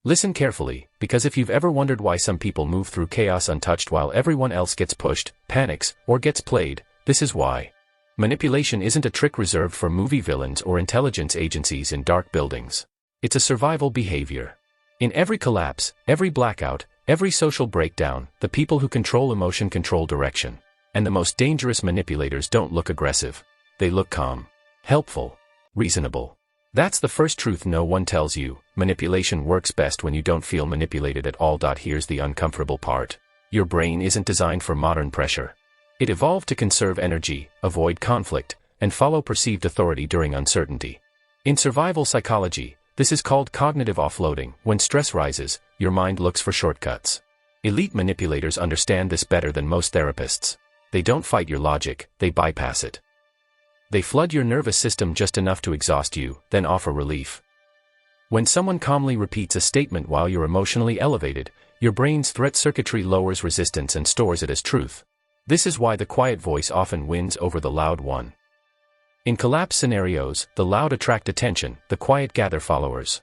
Listen carefully, because if you've ever wondered why some people move through chaos untouched while everyone else gets pushed, panics, or gets played, this is why. Manipulation isn't a trick reserved for movie villains or intelligence agencies in dark buildings. It's a survival behavior. In every collapse, every blackout, every social breakdown, the people who control emotion control direction. And the most dangerous manipulators don't look aggressive. They look calm, helpful, reasonable. That's the first truth no one tells you. Manipulation works best when you don't feel manipulated at all. Here's the uncomfortable part. Your brain isn't designed for modern pressure. It evolved to conserve energy, avoid conflict, and follow perceived authority during uncertainty. In survival psychology, this is called cognitive offloading. When stress rises, your mind looks for shortcuts. Elite manipulators understand this better than most therapists. They don't fight your logic, they bypass it. They flood your nervous system just enough to exhaust you, then offer relief. When someone calmly repeats a statement while you're emotionally elevated, your brain's threat circuitry lowers resistance and stores it as truth. This is why the quiet voice often wins over the loud one. In collapse scenarios, the loud attract attention, the quiet gather followers.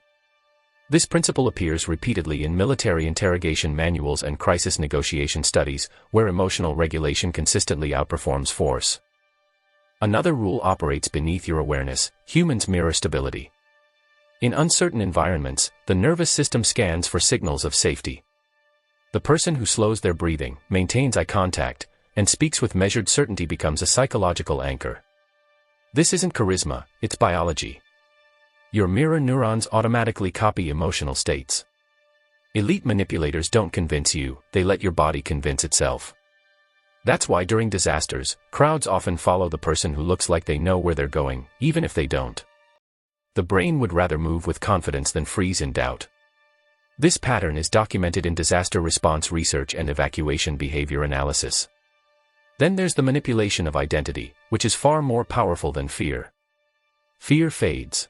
This principle appears repeatedly in military interrogation manuals and crisis negotiation studies, where emotional regulation consistently outperforms force. Another rule operates beneath your awareness: humans mirror stability. In uncertain environments, the nervous system scans for signals of safety. The person who slows their breathing, maintains eye contact, and speaks with measured certainty becomes a psychological anchor. This isn't charisma, it's biology. Your mirror neurons automatically copy emotional states. Elite manipulators don't convince you, they let your body convince itself. That's why during disasters, crowds often follow the person who looks like they know where they're going, even if they don't. The brain would rather move with confidence than freeze in doubt. This pattern is documented in disaster response research and evacuation behavior analysis. Then there's the manipulation of identity, which is far more powerful than fear. Fear fades.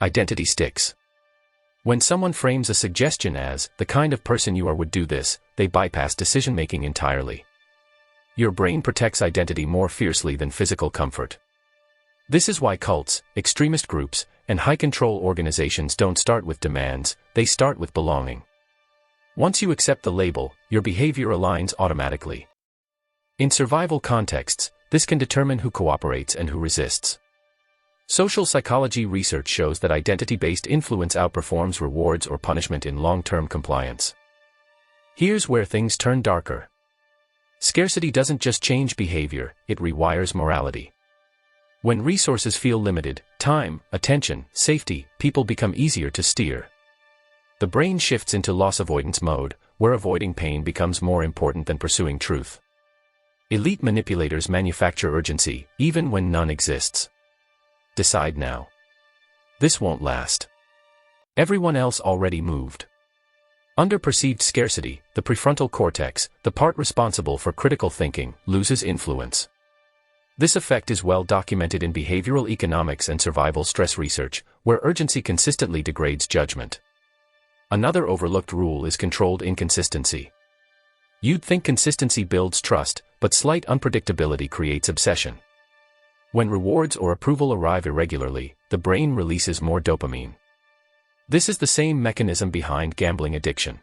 Identity sticks. When someone frames a suggestion as, "the kind of person you are would do this," they bypass decision-making entirely. Your brain protects identity more fiercely than physical comfort. This is why cults, extremist groups, and high-control organizations don't start with demands, they start with belonging. Once you accept the label, your behavior aligns automatically. In survival contexts, this can determine who cooperates and who resists. Social psychology research shows that identity-based influence outperforms rewards or punishment in long-term compliance. Here's where things turn darker. Scarcity doesn't just change behavior, it rewires morality. When resources feel limited, time, attention, safety, people become easier to steer. The brain shifts into loss avoidance mode, where avoiding pain becomes more important than pursuing truth. Elite manipulators manufacture urgency, even when none exists. Decide now. This won't last. Everyone else already moved. Under perceived scarcity, the prefrontal cortex, the part responsible for critical thinking, loses influence. This effect is well documented in behavioral economics and survival stress research, where urgency consistently degrades judgment. Another overlooked rule is controlled inconsistency. You'd think consistency builds trust, but slight unpredictability creates obsession. When rewards or approval arrive irregularly, the brain releases more dopamine. This is the same mechanism behind gambling addiction.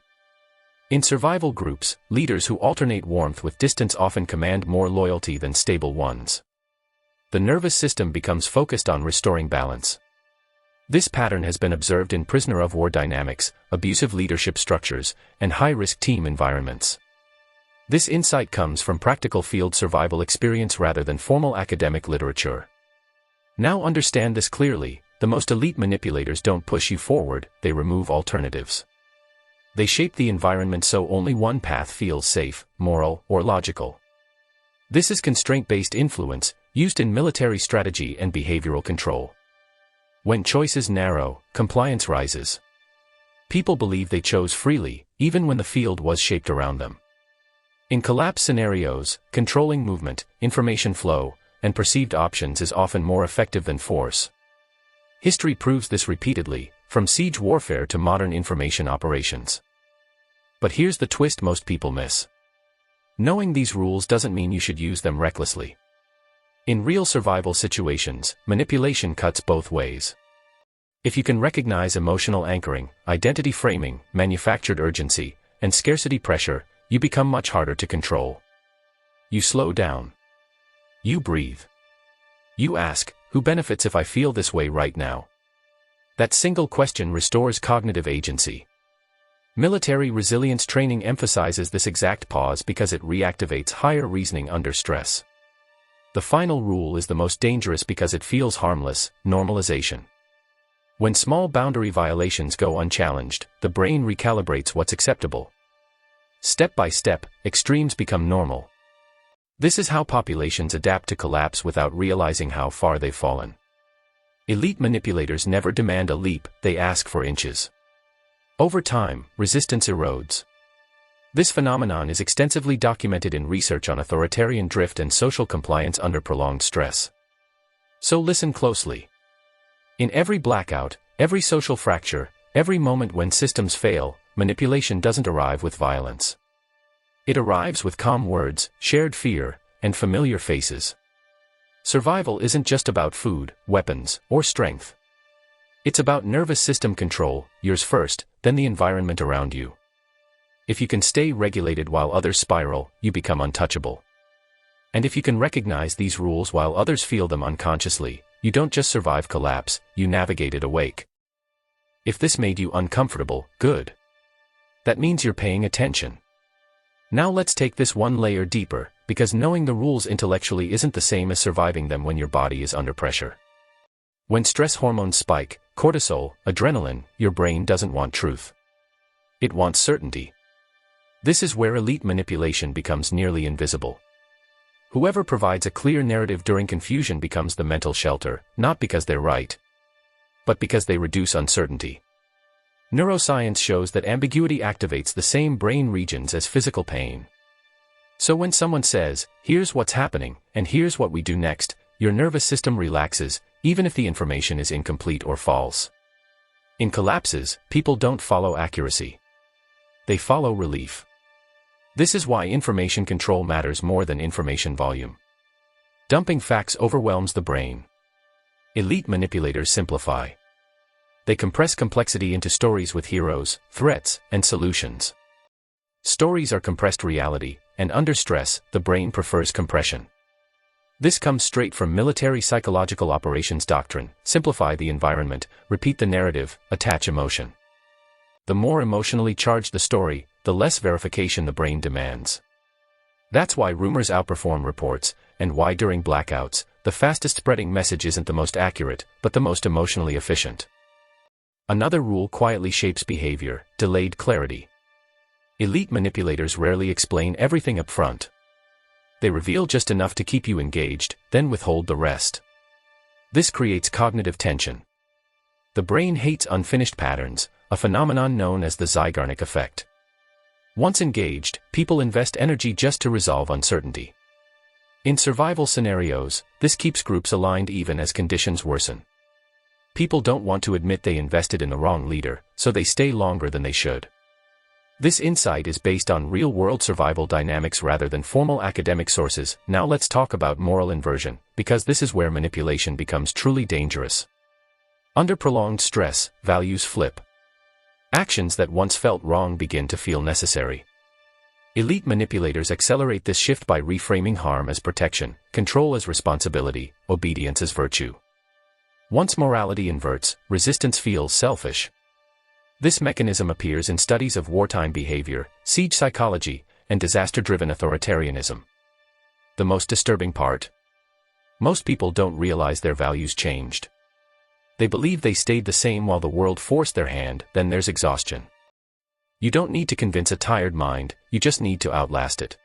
In survival groups, leaders who alternate warmth with distance often command more loyalty than stable ones. The nervous system becomes focused on restoring balance. This pattern has been observed in prisoner-of-war dynamics, abusive leadership structures, and high-risk team environments. This insight comes from practical field survival experience rather than formal academic literature. Now understand this clearly: the most elite manipulators don't push you forward, they remove alternatives. They shape the environment so only one path feels safe, moral, or logical. This is constraint-based influence, used in military strategy and behavioral control. When choices narrow, compliance rises. People believe they chose freely, even when the field was shaped around them. In collapse scenarios, controlling movement, information flow, and perceived options is often more effective than force. History proves this repeatedly, from siege warfare to modern information operations. But here's the twist most people miss. Knowing these rules doesn't mean you should use them recklessly. In real survival situations, manipulation cuts both ways. If you can recognize emotional anchoring, identity framing, manufactured urgency, and scarcity pressure, you become much harder to control. You slow down. You breathe. You ask, who benefits if I feel this way right now? That single question restores cognitive agency. Military resilience training emphasizes this exact pause because it reactivates higher reasoning under stress. The final rule is the most dangerous because it feels harmless: normalization. When small boundary violations go unchallenged, the brain recalibrates what's acceptable. Step by step, extremes become normal. This is how populations adapt to collapse without realizing how far they've fallen. Elite manipulators never demand a leap, they ask for inches. Over time, resistance erodes. This phenomenon is extensively documented in research on authoritarian drift and social compliance under prolonged stress. So listen closely. In every blackout, every social fracture, every moment when systems fail, manipulation doesn't arrive with violence. It arrives with calm words, shared fear, and familiar faces. Survival isn't just about food, weapons, or strength. It's about nervous system control, yours first, then the environment around you. If you can stay regulated while others spiral, you become untouchable. And if you can recognize these rules while others feel them unconsciously, you don't just survive collapse, you navigate it awake. If this made you uncomfortable, good. That means you're paying attention. Now let's take this one layer deeper, because knowing the rules intellectually isn't the same as surviving them when your body is under pressure. When stress hormones spike, cortisol, adrenaline, your brain doesn't want truth. It wants certainty. This is where elite manipulation becomes nearly invisible. Whoever provides a clear narrative during confusion becomes the mental shelter, not because they're right, but because they reduce uncertainty. Neuroscience shows that ambiguity activates the same brain regions as physical pain. So when someone says, "Here's what's happening, and here's what we do next," your nervous system relaxes, even if the information is incomplete or false. In collapses, people don't follow accuracy. They follow relief. This is why information control matters more than information volume. Dumping facts overwhelms the brain. Elite manipulators simplify. They compress complexity into stories with heroes, threats, and solutions. Stories are compressed reality, and under stress, the brain prefers compression. This comes straight from military psychological operations doctrine: simplify the environment, repeat the narrative, attach emotion. The more emotionally charged the story, the less verification the brain demands. That's why rumors outperform reports, and why during blackouts, the fastest spreading message isn't the most accurate, but the most emotionally efficient. Another rule quietly shapes behavior: delayed clarity. Elite manipulators rarely explain everything up front. They reveal just enough to keep you engaged, then withhold the rest. This creates cognitive tension. The brain hates unfinished patterns, a phenomenon known as the Zeigarnik effect. Once engaged, people invest energy just to resolve uncertainty. In survival scenarios, this keeps groups aligned even as conditions worsen. People don't want to admit they invested in the wrong leader, so they stay longer than they should. This insight is based on real-world survival dynamics rather than formal academic sources. Now let's talk about moral inversion, because this is where manipulation becomes truly dangerous. Under prolonged stress, values flip. Actions that once felt wrong begin to feel necessary. Elite manipulators accelerate this shift by reframing harm as protection, control as responsibility, obedience as virtue. Once morality inverts, resistance feels selfish. This mechanism appears in studies of wartime behavior, siege psychology, and disaster-driven authoritarianism. The most disturbing part? Most people don't realize their values changed. They believe they stayed the same while the world forced their hand. Then there's exhaustion. You don't need to convince a tired mind, you just need to outlast it.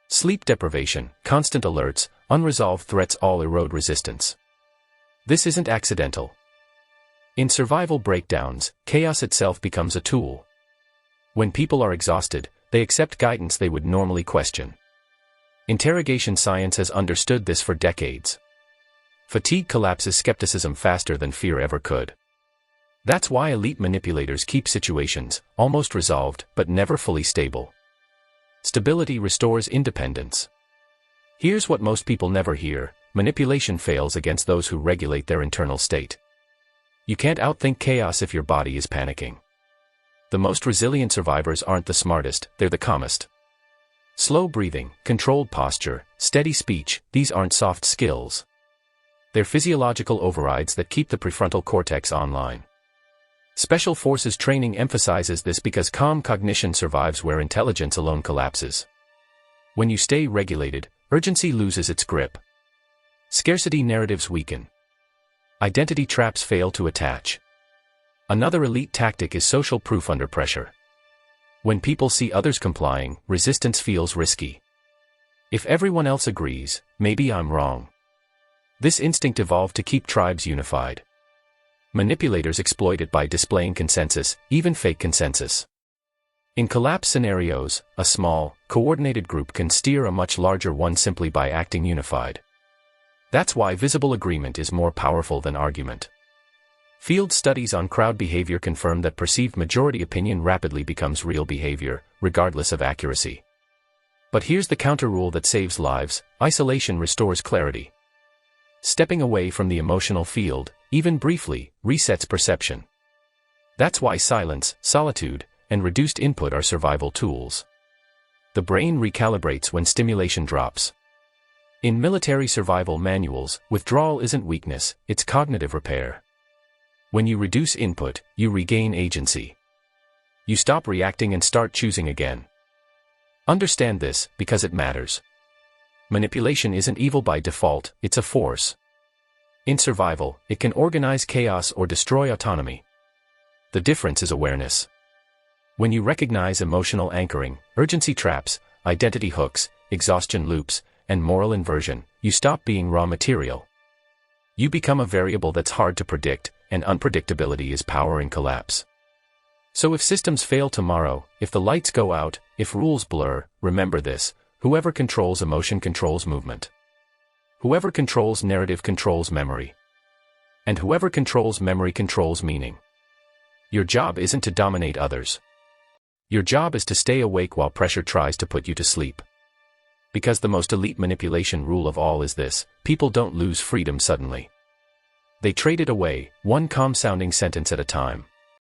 Sleep deprivation, constant alerts, unresolved threats all erode resistance. This isn't accidental. In survival breakdowns, chaos itself becomes a tool. When people are exhausted, they accept guidance they would normally question. Interrogation science has understood this for decades. Fatigue collapses skepticism faster than fear ever could. That's why elite manipulators keep situations almost resolved but never fully stable. Stability restores independence. Here's what most people never hear: manipulation fails against those who regulate their internal state. You can't outthink chaos if your body is panicking. The most resilient survivors aren't the smartest, they're the calmest. Slow breathing, controlled posture, steady speech, these aren't soft skills. They're physiological overrides that keep the prefrontal cortex online. Special Forces training emphasizes this because calm cognition survives where intelligence alone collapses. When you stay regulated, urgency loses its grip. Scarcity narratives weaken. Identity traps fail to attach. Another elite tactic is social proof under pressure. When people see others complying, resistance feels risky. If everyone else agrees, maybe I'm wrong. This instinct evolved to keep tribes unified. Manipulators exploit it by displaying consensus, even fake consensus. In collapse scenarios, a small, coordinated group can steer a much larger one simply by acting unified. That's why visible agreement is more powerful than argument. Field studies on crowd behavior confirm that perceived majority opinion rapidly becomes real behavior, regardless of accuracy. But here's the counter-rule that saves lives: isolation restores clarity. Stepping away from the emotional field, even briefly, resets perception. That's why silence, solitude, and reduced input are survival tools. The brain recalibrates when stimulation drops. In military survival manuals, withdrawal isn't weakness, it's cognitive repair. When you reduce input, you regain agency. You stop reacting and start choosing again. Understand this, because it matters. Manipulation isn't evil by default, it's a force. In survival, it can organize chaos or destroy autonomy. The difference is awareness. When you recognize emotional anchoring, urgency traps, identity hooks, exhaustion loops, and moral inversion, you stop being raw material. You become a variable that's hard to predict, and unpredictability is power in collapse. So if systems fail tomorrow, if the lights go out, if rules blur, remember this: whoever controls emotion controls movement. Whoever controls narrative controls memory. And whoever controls memory controls meaning. Your job isn't to dominate others. Your job is to stay awake while pressure tries to put you to sleep. Because the most elite manipulation rule of all is this: people don't lose freedom suddenly. They trade it away, one calm-sounding sentence at a time.